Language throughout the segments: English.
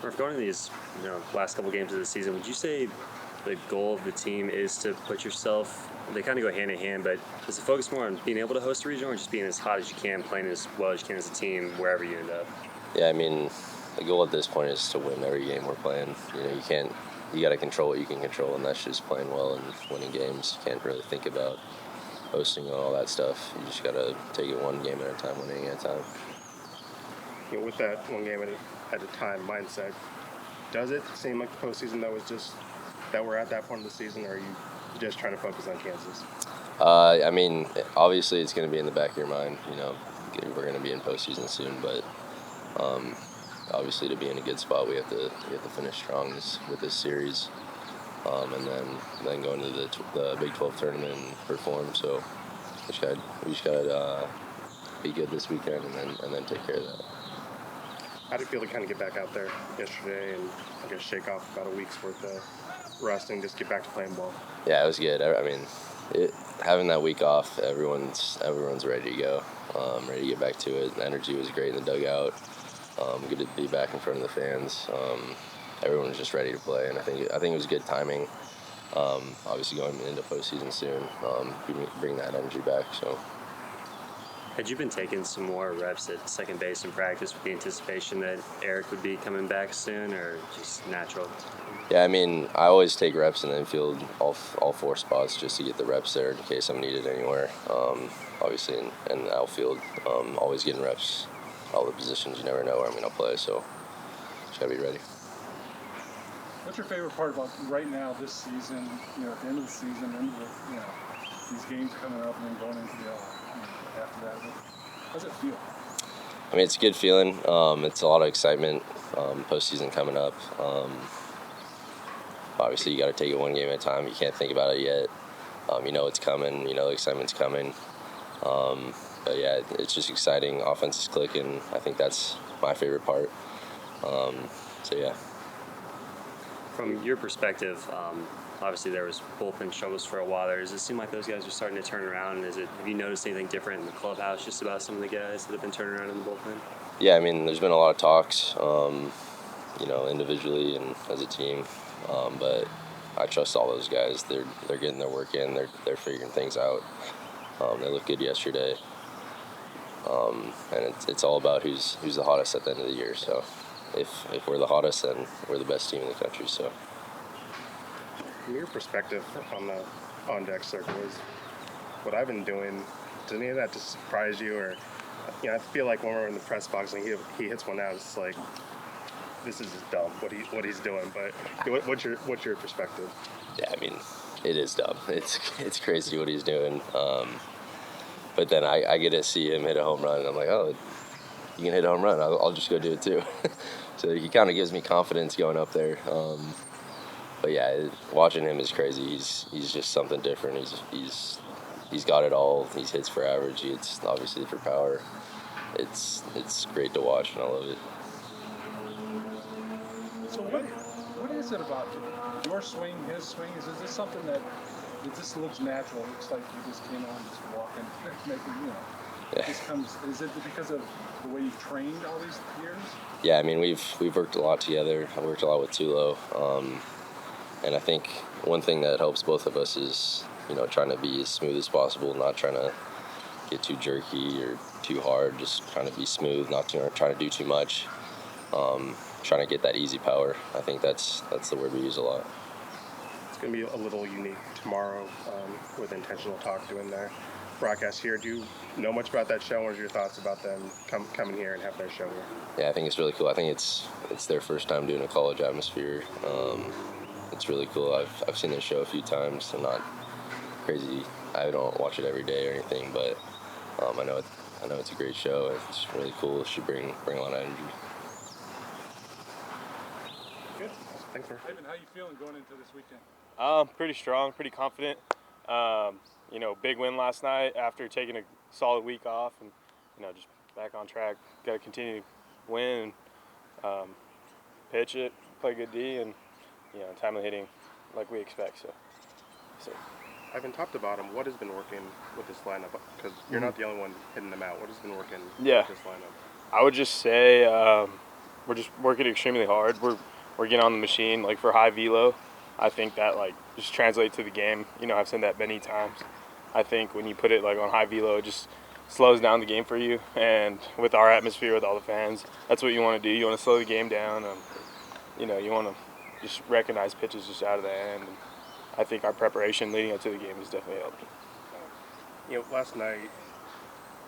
Or if going to these, last couple games of the season, would you say the goal of the team is to put yourself? They kind of go hand in hand, but does it focus more on being able to host a regional, or just being as hot as you can, playing as well as you can as a team, wherever you end up? Yeah, I mean, the goal at this point is to win every game we're playing. You got to control what you can control, and that's just playing well and winning games. You can't really think about hosting and all that stuff. You just got to take it one game at a time, one inning at a time. With that one game at a time mindset, does it seem like the postseason though is just that we're at that point of the season, or are you just trying to focus on Kansas? I mean, obviously it's going to be in the back of your mind. We're going to be in postseason soon, but obviously to be in a good spot, we have to finish strong with this series, and then go into the Big 12 tournament and perform. So we just got to be good this weekend, and then take care of that. How did it feel to kind of get back out there yesterday and I guess shake off about a week's worth of rest and just get back to playing ball? Yeah, it was good. I mean, having that week off, everyone's ready to go, ready to get back to it. The energy was great in the dugout. Good to be back in front of the fans. Everyone was just ready to play, and I think it was good timing. Obviously, going into postseason soon, bring that energy back. So. Had you been taking some more reps at second base in practice with the anticipation that Eric would be coming back soon, or just natural? Yeah, I mean, I always take reps in the infield, all four spots, just to get the reps there in case I'm needed anywhere. Obviously, in the outfield, always getting reps, all the positions. You never know where I'm going to play, so just got to be ready. What's your favorite part about right now this season, at the end of the season, and these games coming up and then going into the after that? How does it feel? I mean, it's a good feeling. It's a lot of excitement. Postseason coming up. Obviously, you got to take it one game at a time. You can't think about it yet. You know it's coming. You know the excitement's coming. But yeah, it's just exciting. Offense is clicking. I think that's my favorite part. So yeah. From your perspective, obviously there was bullpen struggles for a while there. Does it seem like those guys are starting to turn around? Have you noticed anything different in the clubhouse just about some of the guys that have been turning around in the bullpen? Yeah, I mean, there's been a lot of talks, individually and as a team. But I trust all those guys. They're getting their work in. They're figuring things out. They looked good yesterday. And it's all about who's the hottest at the end of the year. So if we're the hottest, then we're the best team in the country. So. From your perspective on the on-deck circle, is what I've been doing, does any of that just surprise you? Or, I feel like when we're in the press box and he hits one out, it's like, this is just dumb what he's doing. But what's your perspective? Yeah, I mean, it is dumb. It's crazy what he's doing. But then I get to see him hit a home run, and I'm like, oh, you can hit a home run. I'll just go do it too. So he kind of gives me confidence going up there. But yeah, watching him is crazy. He's just something different. He's got it all. He hits for average. He hits obviously for power. It's great to watch, and I love it. So what is it about your swing, his swing? Is this something that it just looks natural? It looks like you just came on, just walking, making, Yeah. This comes. Is it because of the way you've trained all these years? Yeah, I mean, we've worked a lot together. I worked a lot with Tulo. And I think one thing that helps both of us is, trying to be as smooth as possible, not trying to get too jerky or too hard, just trying to be smooth, not trying to do too much, trying to get that easy power. I think that's the word we use a lot. It's going to be a little unique tomorrow with Intentional Talk doing their broadcast here. Do you know much about that show? What are your thoughts about them coming here and having their show here? Yeah, I think it's really cool. I think it's their first time doing a college atmosphere. It's really cool. I've seen their show a few times. I'm not crazy. I don't watch it every day or anything, but I know it's a great show. It's really cool. It should bring a lot of energy. Good. Thanks for. Ivan, how you feeling going into this weekend? Pretty strong, pretty confident. Big win last night after taking a solid week off, and just back on track. Got to continue to win, pitch it, play good D, and timely hitting like we expect. So. Ivan, top to bottom, what has been working with this lineup? Because you're not the only one hitting them out. What has been working Yeah. with this lineup? I would just say we're just working extremely hard. We're getting on the machine like for high velo. I think that like just translates to the game. You know, I've said that many times. I think when you put it like on high velo, it just slows down the game for you. And with our atmosphere, with all the fans, that's what you want to do. You want to slow the game down. You know, you want to just recognize pitches just out of the hand. And I think our preparation leading up to the game has definitely helped. You know, last night,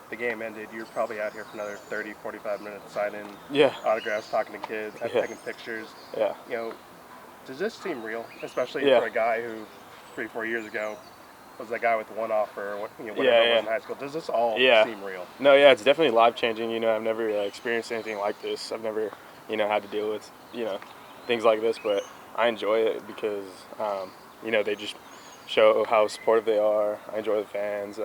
the game ended. You were probably out here for another 30, 45 minutes signing autographs, talking to kids, taking pictures. Yeah. You know, does this seem real? Especially for a guy who 3-4 years ago was that guy with one offer, or whatever it was in high school. Does this all seem real? No, yeah, it's definitely life-changing. You know, I've never experienced anything like this. I've never, you know, had to deal with, you know, things like this, but I enjoy it because, you know, they just show how supportive they are. I enjoy the fans.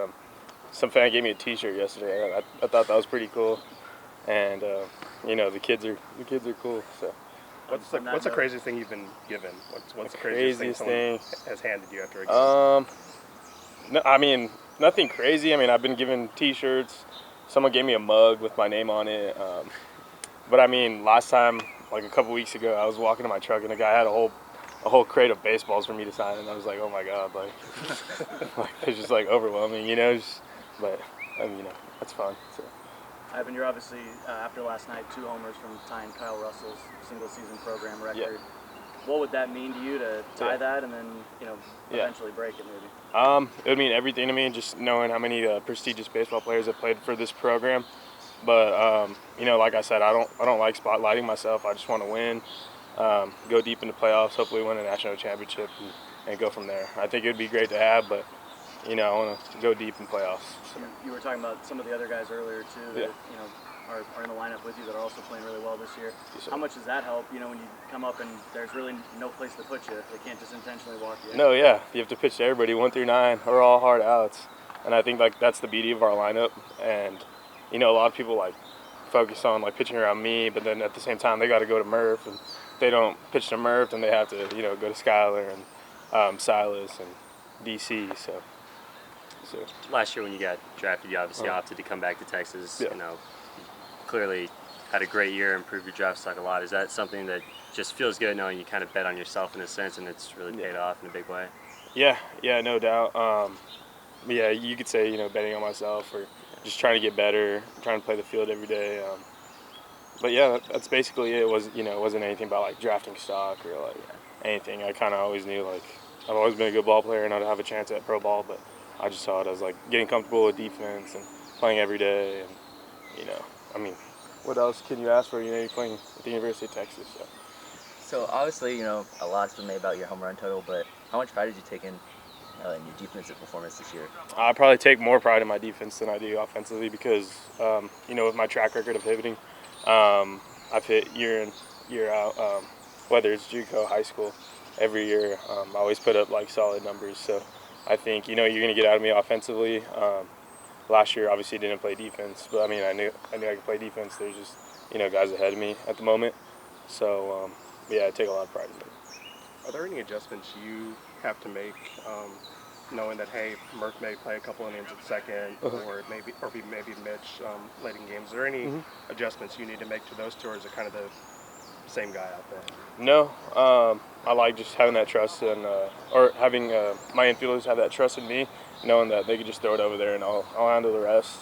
Some fan gave me a T-shirt yesterday. I thought that was pretty cool, and you know, the kids are cool. So, what's the craziest thing you've been given? What's the craziest thing someone has handed you after a game? No, I mean nothing crazy. I mean, I've been given T-shirts. Someone gave me a mug with my name on it. But I mean, last time, like a couple weeks ago, I was walking to my truck and a guy had a whole crate of baseballs for me to sign, and I was like, oh my god, like, it's just like overwhelming, you know. But I mean, you know, that's fun. So. Ivan, you're obviously after last night 2 homers from tying Kyle Russell's single-season program record. Yeah. What would that mean to you to tie that and then, you know, eventually break it maybe? It would mean everything to me, just knowing how many prestigious baseball players have played for this program. But you know, like I said, I don't like spotlighting myself. I just want to win, go deep in the playoffs, hopefully win a national championship, and go from there. I think it would be great to have, but you know, I want to go deep in playoffs. So. You were talking about some of the other guys earlier too that you know are in the lineup with you that are also playing really well this year. Yes, how much does that help? You know, when you come up and there's really no place to put you, they can't just intentionally walk you in. No, yeah, you have to pitch to everybody. 1 through 9 are all hard outs, and I think like that's the beauty of our lineup. And you know, a lot of people like focus on like pitching around me, but then at the same time they got to go to Murph, and if they don't pitch to Murph, then they have to, you know, go to Skyler and Silas and DC. So. Last year when you got drafted, you obviously opted to come back to Texas. Yeah. You know, clearly had a great year, improved your draft stock a lot. Is that something that just feels good knowing you kind of bet on yourself in a sense, and it's really paid off in a big way? Yeah, no doubt. Yeah, you could say, you know, betting on myself or just trying to get better, trying to play the field every day. But yeah, that's basically it. It wasn't anything about like drafting stock or like anything. I kind of always knew like I've always been a good ball player and I'd have a chance at pro ball, but I just saw it as like getting comfortable with defense and playing every day. And you know, I mean, what else can you ask for? You know, you're playing at the University of Texas. So obviously, you know, a lot's been made about your home run total, but how much pride did you take in your defensive performance this year? I probably take more pride in my defense than I do offensively because, you know, with my track record of hitting, I've hit year in, year out, whether it's JUCO, high school, every year. I always put up like solid numbers. So I think, you know, you're going to get out of me offensively. Last year, obviously, didn't play defense, but I mean, I knew I could play defense. There's just, you know, guys ahead of me at the moment. So, yeah, I take a lot of pride in it. Are there any adjustments you have to make, knowing that, hey, Murph may play a couple innings at second, or maybe Mitch late in games? Are there any adjustments you need to make to those two, or is it kind of the same guy out there? No, I like just having that trust and or having my infielders have that trust in me, knowing that they could just throw it over there and I'll handle the rest.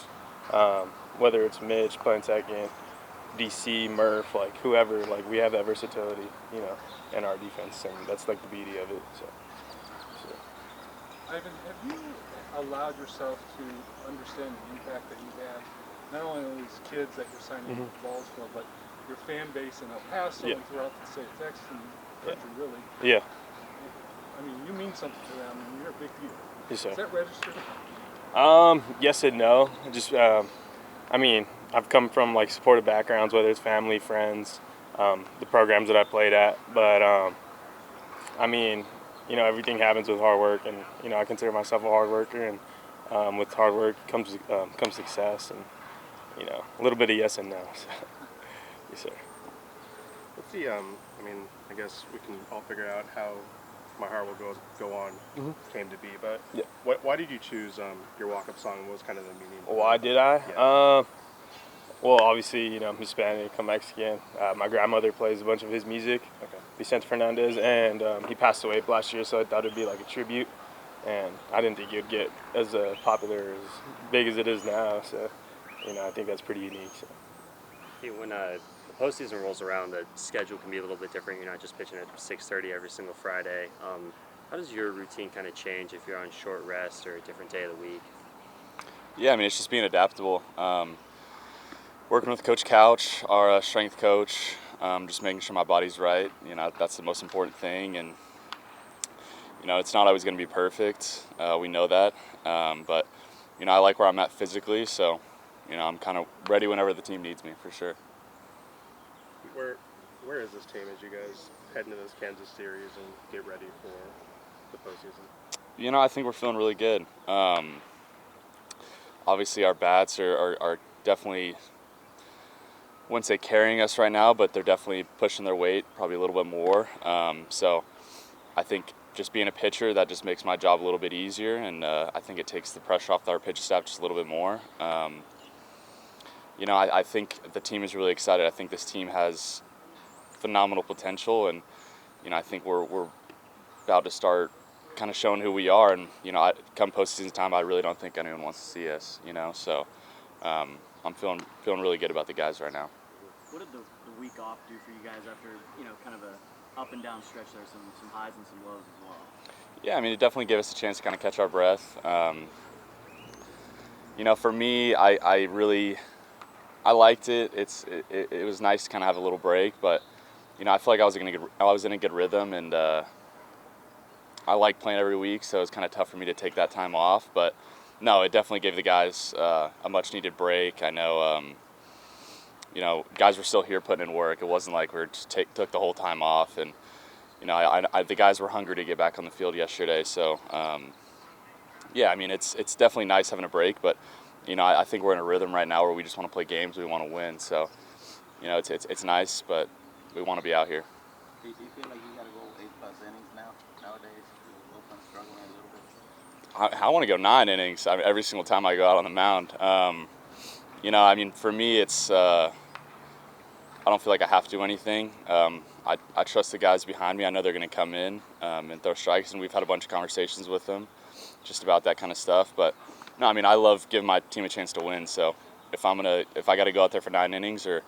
Whether it's Mitch playing second, DC, Murph, like whoever, like we have that versatility, you know, in our defense, and that's like the beauty of it. So. Ivan, have you allowed yourself to understand the impact that you have, not only on these kids that you're signing balls for, but your fan base in El Paso and throughout the state of Texas and the country, really? Yeah. I mean, you mean something to them, and you're a big deal. Yes, sir. Is that registered? Yes and no. Just, I mean, I've come from like supportive backgrounds, whether it's family, friends, the programs that I played at. But I mean, you know, everything happens with hard work, and you know, I consider myself a hard worker, and with hard work comes success, and you know, a little bit of yes and no. So. Yes, sir. What's the I mean, I guess we can all figure out how My Heart Will Go On came to be, but why did you choose your walk-up song? What was kind of the meaning? Why did I? Yeah. Well, obviously, you know, I'm Hispanic, I'm Mexican. My grandmother plays a bunch of his music, Vicente Fernandez, and he passed away last year, so I thought it'd be like a tribute. And I didn't think it would get as popular, as big as it is now. So, you know, I think that's pretty unique. So. Hey, when the postseason rolls around, the schedule can be a little bit different. You're not just pitching at 6:30 every single Friday. How does your routine kind of change if you're on short rest or a different day of the week? Yeah, I mean, it's just being adaptable. Working with Coach Couch, our strength coach, just making sure my body's right. You know, that's the most important thing. And, you know, it's not always going to be perfect. We know that. But, you know, I like where I'm at physically. So, you know, I'm kind of ready whenever the team needs me, for sure. Where is this team as you guys head into this Kansas series and get ready for the postseason? You know, I think we're feeling really good. Obviously, our bats are definitely, wouldn't say carrying us right now, but they're definitely pushing their weight probably a little bit more. So I think just being a pitcher, that just makes my job a little bit easier, and I think it takes the pressure off our pitch staff just a little bit more. You know, I think the team is really excited. I think this team has phenomenal potential, and, you know, I think we're about to start kind of showing who we are, and, you know, come postseason time, I really don't think anyone wants to see us, you know, so I'm feeling really good about the guys right now. What did the week off do for you guys after, you know, kind of a up and down stretch there, some highs and some lows as well? Yeah, I mean, it definitely gave us a chance to kind of catch our breath. You know, for me, I liked it. It was nice to kind of have a little break, but, you know, I feel like I was in a good rhythm, and I like playing every week, so it was kind of tough for me to take that time off. But no, it definitely gave the guys a much-needed break. I know, you know, guys were still here putting in work. It wasn't like we just took the whole time off. And, you know, the guys were hungry to get back on the field yesterday. So, yeah, I mean, it's definitely nice having a break. But, you know, I think we're in a rhythm right now where we just want to play games. We want to win. So, you know, it's nice, but we want to be out here. Do you feel like you got to go 8+ innings nowadays? Bullpen struggling a little bit. I want to go 9 innings every single time I go out on the mound. You know, I mean, for me, it's I don't feel like I have to do anything. I trust the guys behind me. I know they're going to come in and throw strikes, and we've had a bunch of conversations with them just about that kind of stuff. But no, I mean, I love giving my team a chance to win. So if I got to go out there for 9 innings, or,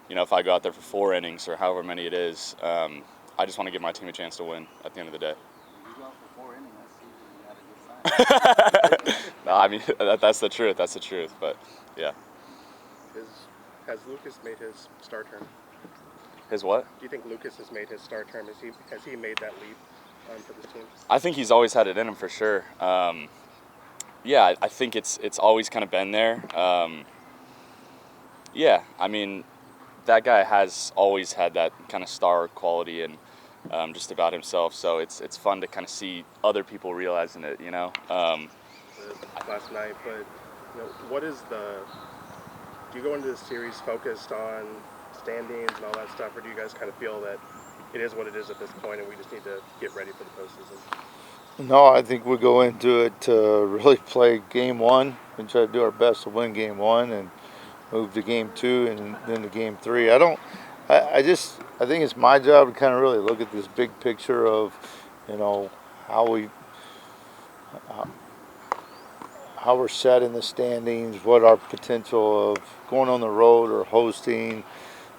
you know, if I go out there for 4 innings or however many it is, I just want to give my team a chance to win at the end of the day. You go out for 4 innings, that's usually you got a good sign. No, I mean, that's the truth. That's the truth. But yeah. Has Lucas made his star term? His what? Do you think Lucas has made his star term? Has he made that leap for this team? I think he's always had it in him, for sure. Yeah, I think it's always kind of been there. Yeah, I mean, that guy has always had that kind of star quality and just about himself. So it's fun to kind of see other people realizing it, you know. Last night, but, you know, do you go into this series focused on standings and all that stuff, or do you guys kind of feel that it is what it is at this point and we just need to get ready for the postseason? No, I think we go into it to really play game 1 and try to do our best to win game 1 and move to game 2 and then to game 3. I think it's my job to kind of really look at this big picture of, you know, how we're set in the standings, what our potential of going on the road or hosting.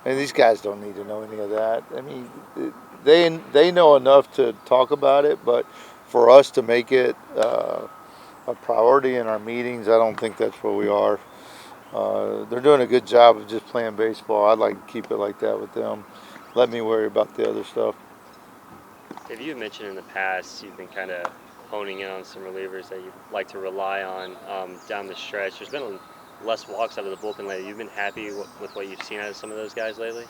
And these guys don't need to know any of that. I mean, they know enough to talk about it, but for us to make it a priority in our meetings, I don't think that's where we are. They're doing a good job of just playing baseball. I'd like to keep it like that with them. Let me worry about the other stuff. Have you mentioned in the past you've been kind of honing in on some relievers that you'd like to rely on down the stretch? There's been less walks out of the bullpen lately. You've been happy with what you've seen out of some of those guys lately?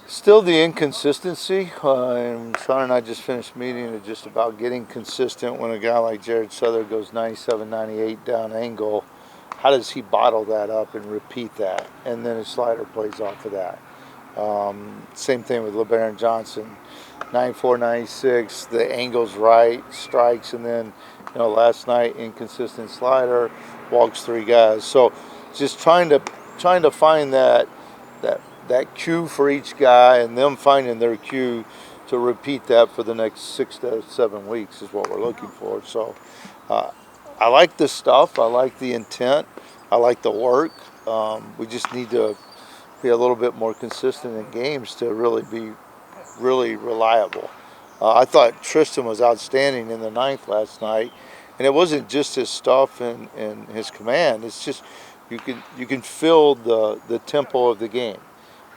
Still the inconsistency, and Sean and I just finished meeting to just about getting consistent when a guy like Jared Souther goes 97, 98 down angle. How does he bottle that up and repeat that? And then his slider plays off of that. Same thing with LeBaron Johnson, 94, 96, the angle's right, strikes, and then, you know, last night, inconsistent slider, walks 3 guys. So just trying to trying to find that cue for each guy, and them finding their cue to repeat that for the next 6 to 7 weeks is what we're looking for. So I like the stuff. I like the intent. I like the work. We just need to be a little bit more consistent in games to really be really reliable. I thought Tristan was outstanding in the ninth last night, and it wasn't just his stuff and his command. It's just you can feel the tempo of the game.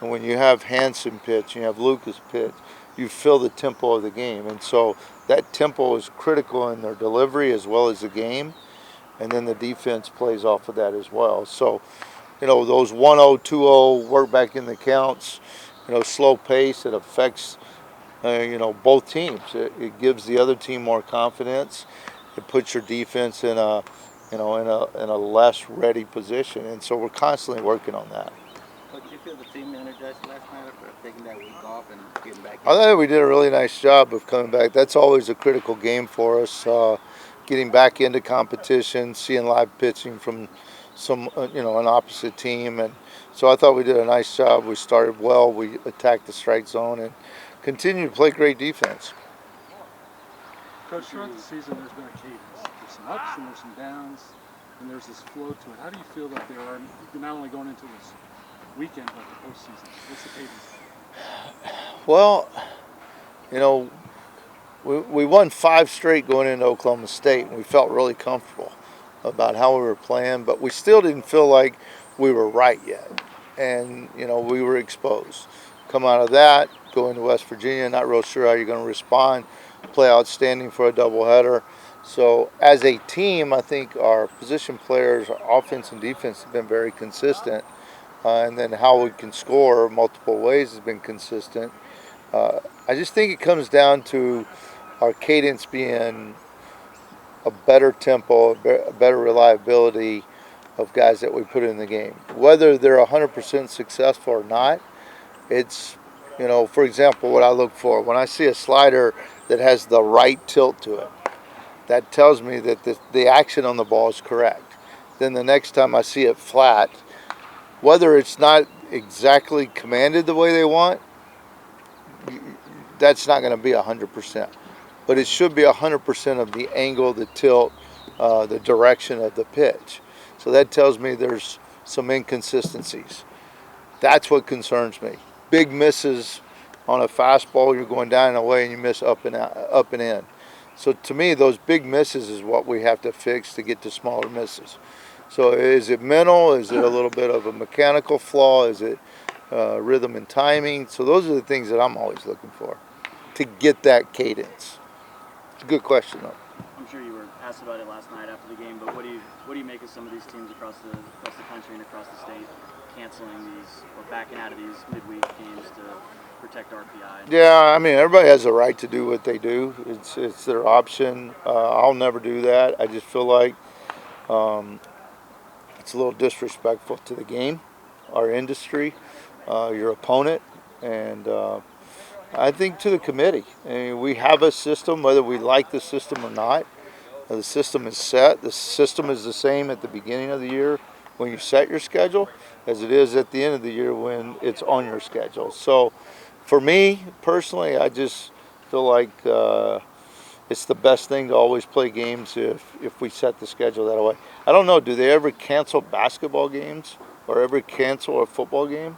And when you have Hanson pitch, you have Lucas pitch, you feel the tempo of the game. And so that tempo is critical in their delivery as well as the game. And then the defense plays off of that as well. So, those 1-0, 2-0, work back in the counts, slow pace, it affects, both teams. It gives the other team more confidence. It puts your defense in a less ready position. And so we're constantly working on that. But did you feel the team energized last night after taking that week off and getting back? I thought we did a really nice job of coming back. That's always a critical game for us, getting back into competition, seeing live pitching from an opposite team. And so I thought we did a nice job. We started well. We attacked the strike zone and continued to play great defense. Coach, throughout the season, there's been a cadence. There's some ups and there's some downs, and there's this flow to it. How do you feel that there are, not only going into this weekend, but the postseason? What's the cadence? Well, we won 5 straight going into Oklahoma State, and we felt really comfortable about how we were playing, but we still didn't feel like we were right yet. And, we were exposed. Come out of that, go into West Virginia, not real sure how you're going to respond, play outstanding for a doubleheader. So as a team, I think our position players, our offense and defense have been very consistent. And then how we can score multiple ways has been consistent. I just think it comes down to our cadence being a better tempo, a better reliability of guys that we put in the game. Whether they're 100% successful or not, it's, for example, what I look for. When I see a slider that has the right tilt to it, that tells me that the action on the ball is correct. Then the next time I see it flat, whether it's not exactly commanded the way they want, that's not going to be 100%. But it should be 100% of the angle, the tilt, the direction of the pitch. So that tells me there's some inconsistencies. That's what concerns me. Big misses on a fastball, you're going down and away, and you miss up and in. So to me, those big misses is what we have to fix to get to smaller misses. So is it mental? Is it a little bit of a mechanical flaw? Is it rhythm and timing? So those are the things that I'm always looking for to get that cadence. It's a good question, though. I'm sure you were asked about it last night after the game, but what do you make of some of these teams across the country and across the state canceling these or backing out of these midweek games to protect RPI? Yeah, I mean, everybody has a right to do what they do. It's their option. I'll never do that. I just feel like it's a little disrespectful to the game, our industry, your opponent, and I think to the committee. I mean, we have a system, whether we like the system or not. The system is set. The system is the same at the beginning of the year when you set your schedule as it is at the end of the year when it's on your schedule. So for me, personally, I just feel like it's the best thing to always play games if we set the schedule that way. I don't know, do they ever cancel basketball games or ever cancel a football game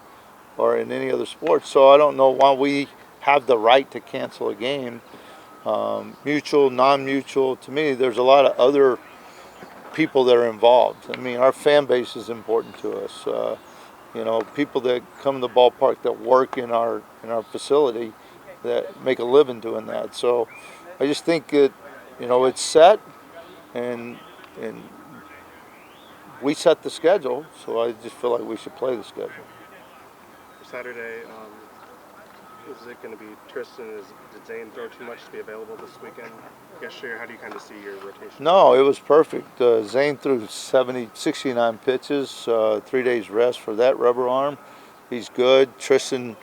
or in any other sport? So I don't know why we have the right to cancel a game. Mutual, non-mutual, to me, there's a lot of other people that are involved. I mean, our fan base is important to us. People that come to the ballpark that work in our facility that make a living doing that. So I just think that, it's set and we set the schedule, so I just feel like we should play the schedule. For Saturday, is it going to be Tristan? Did Zane throw too much to be available this weekend? Yesterday, how do you kind of see your rotation? No, it was perfect. Zane threw 69 pitches, 3 days rest for that rubber arm. He's good. Tristan,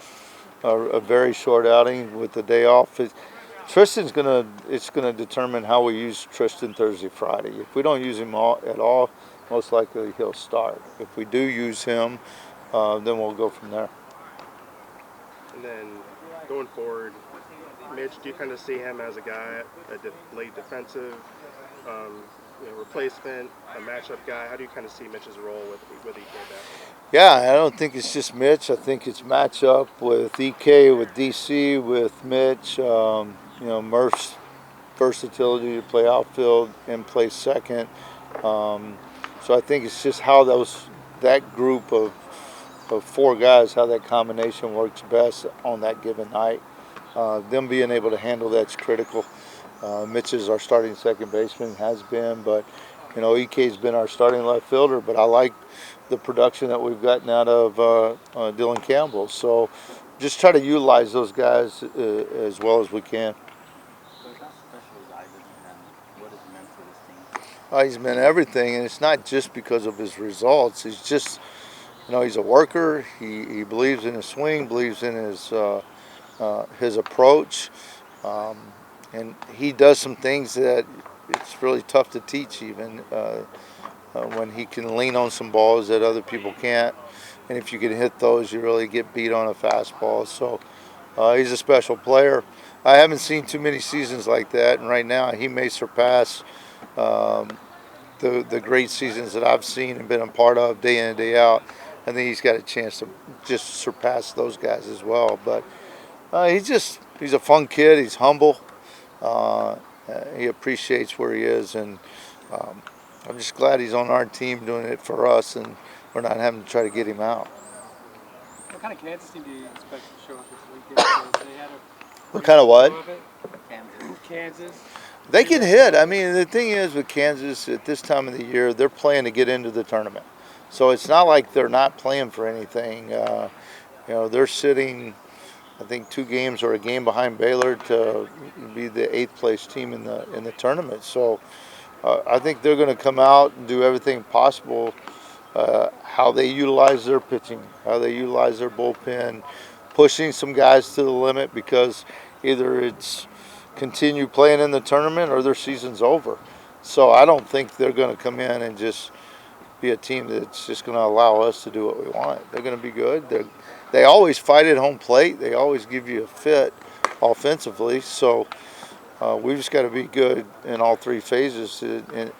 a very short outing with the day off. Tristan's it's gonna determine how we use Tristan Thursday, Friday. If we don't use him at all, most likely he'll start. If we do use him, then we'll go from there. And then going forward, Mitch, do you kind of see him as a guy, a late defensive replacement, a matchup guy? How do you kind of see Mitch's role with EK back? Yeah, I don't think it's just Mitch. I think it's matchup with EK, with DC, with Mitch. Murph's versatility to play outfield and play second. So I think it's just how that group of four guys, how that combination works best on that given night. Them being able to handle that's critical. Mitch is our starting second baseman, has been, but EK's been our starting left fielder. But I like the production that we've gotten out of Dylan Campbell. So just try to utilize those guys as well as we can. How special is Isaac, and what has he meant for this team? He's meant everything, and it's not just because of his results. He's just, he's a worker. He believes in his swing, believes in his approach, and he does some things that it's really tough to teach even when he can lean on some balls that other people can't. And if you can hit those, you really get beat on a fastball. So he's a special player. I haven't seen too many seasons like that, and right now he may surpass the great seasons that I've seen and been a part of day in and day out. I think he's got a chance to just surpass those guys as well. But he's a fun kid. He's humble. He appreciates where he is, and I'm just glad he's on our team doing it for us, and we're not having to try to get him out. What kind of Kansas team do you expect to show up this weekend? They had What kind of what? Kansas. They can hit. I mean, the thing is with Kansas at this time of the year, they're playing to get into the tournament. So it's not like they're not playing for anything. They're sitting, I think, 2 games or a game behind Baylor to be the 8th place team in the tournament. So I think they're going to come out and do everything possible. How they utilize their pitching, how they utilize their bullpen, pushing some guys to the limit, because either it's continue playing in the tournament or their season's over. So I don't think they're going to come in and just be a team that's just going to allow us to do what we want. They're going to be good. They always fight at home plate. They always give you a fit offensively. So we've just got to be good in all 3 phases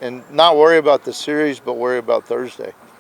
and not worry about the series, but worry about Thursday.